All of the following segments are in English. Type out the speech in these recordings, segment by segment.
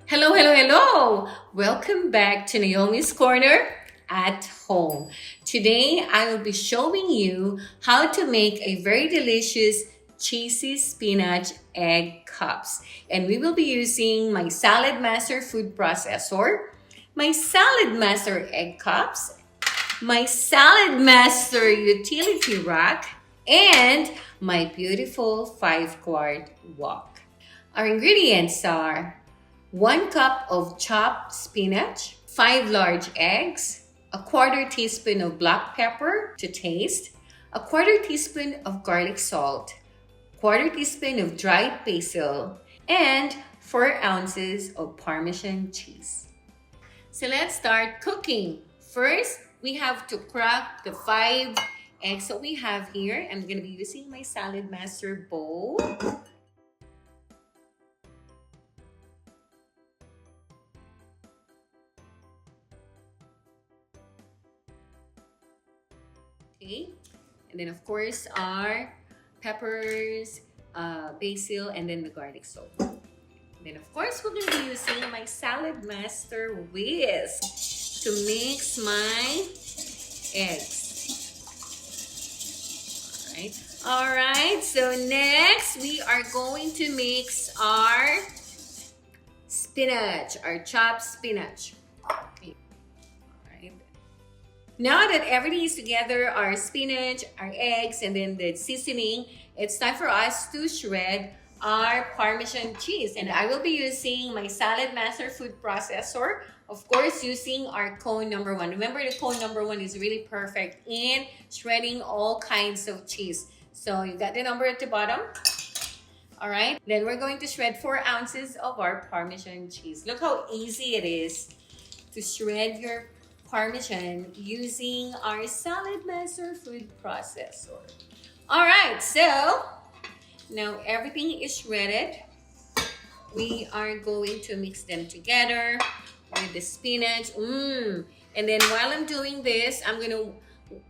Hello, hello, hello! Welcome back to Naomi's Corner at Home. Today, I will be showing you how to make a very delicious cheesy spinach egg cups. And we will be using my Saladmaster food processor, my Saladmaster egg cups, my Saladmaster utility rack, and my beautiful 5-quart wok. Our ingredients are 1 cup of chopped spinach, 5 large eggs, a quarter teaspoon of black pepper to taste, a quarter teaspoon of garlic salt, quarter teaspoon of dried basil, and 4 ounces of Parmesan cheese. So let's start cooking. First, we have to crack the 5 eggs that we have here. I'm going to be using my Saladmaster bowl. Okay, and then of course our peppers, basil, and then the garlic salt. Then of course we're going to be using my Saladmaster whisk to mix my eggs. All right. So next we are going to mix our spinach, our chopped spinach. Okay. Now that everything is together, our spinach, our eggs, and then the seasoning, it's time for us to shred our Parmesan cheese. And I will be using my Saladmaster food processor, of course, using our cone number 1. Remember, the cone number 1 is really perfect in shredding all kinds of cheese. So you got the number at the bottom. All right, then we're going to shred 4 ounces of our Parmesan cheese. Look how easy it is to shred your Parmesan using our Saladmaster food processor. All right, so now everything is shredded. We are going to mix them together with the spinach. And then while I'm doing this, I'm going to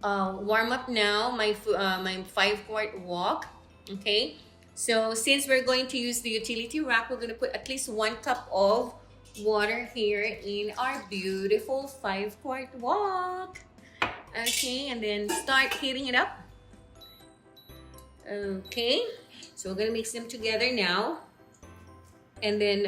warm up now my 5-quart wok. Okay, so since we're going to use the utility rack, we're going to put at least 1 cup of water here in our beautiful 5-quart wok. Okay, and then start heating it up. Okay, so we're gonna mix them together now. And then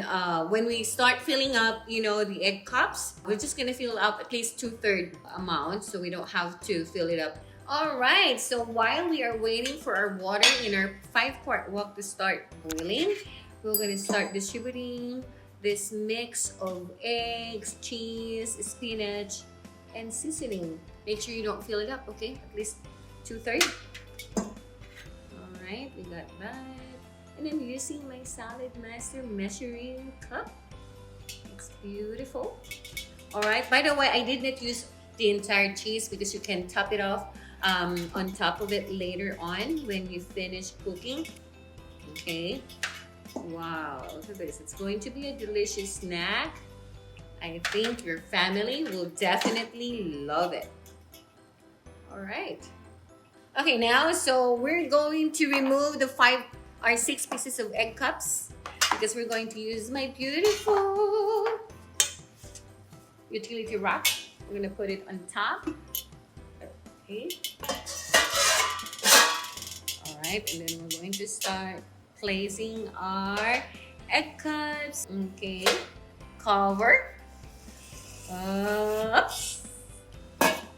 when we start filling up, the egg cups, we're just gonna fill up at least 2/3 amount, so we don't have to fill it up. All right, so while we are waiting for our water in our 5-quart wok to start boiling, we're gonna start distributing this mix of eggs, cheese, spinach, and seasoning. Make sure you don't fill it up, okay? At least 2/3. All right, we got that. And then using my Saladmaster measuring cup. It's beautiful. All right, by the way, I did not use the entire cheese because you can top it off on top of it later on when you finish cooking. Okay. Wow, look at this. It's going to be a delicious snack. I think your family will definitely love it. All right. Okay, now, so we're going to remove the 6 pieces of egg cups because we're going to use my beautiful utility rack. We're going to put it on top. Okay. All right, and then we're going to start placing our egg cups. Okay, cover up.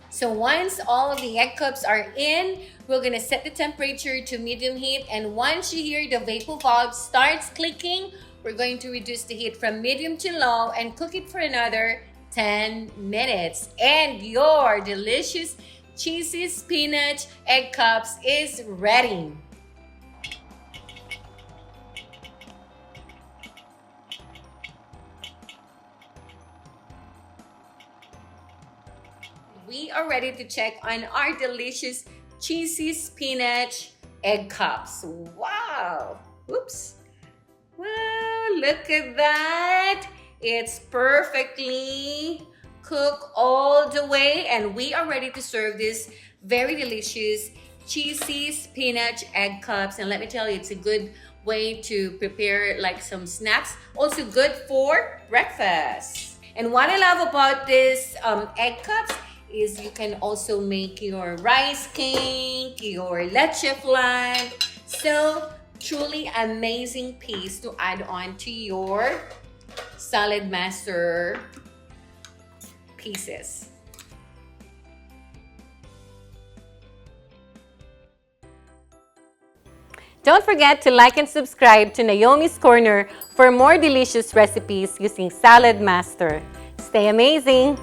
So once all of the egg cups are in, we're gonna set the temperature to medium heat, and once you hear the vapor valve starts clicking, we're going to reduce the heat from medium to low and cook it for another 10 minutes. And your delicious cheesy spinach egg cups is ready. We are ready to check on our delicious cheesy spinach egg cups. Wow! Oops! Wow, look at that! It's perfectly cooked all the way, and we are ready to serve this very delicious cheesy spinach egg cups. And let me tell you, it's a good way to prepare like some snacks. Also good for breakfast. And what I love about this egg cups is you can also make your rice cake, your leche flan. So truly amazing piece to add on to your Saladmaster pieces. Don't forget to like and subscribe to Naomi's Corner for more delicious recipes using Saladmaster. Stay amazing!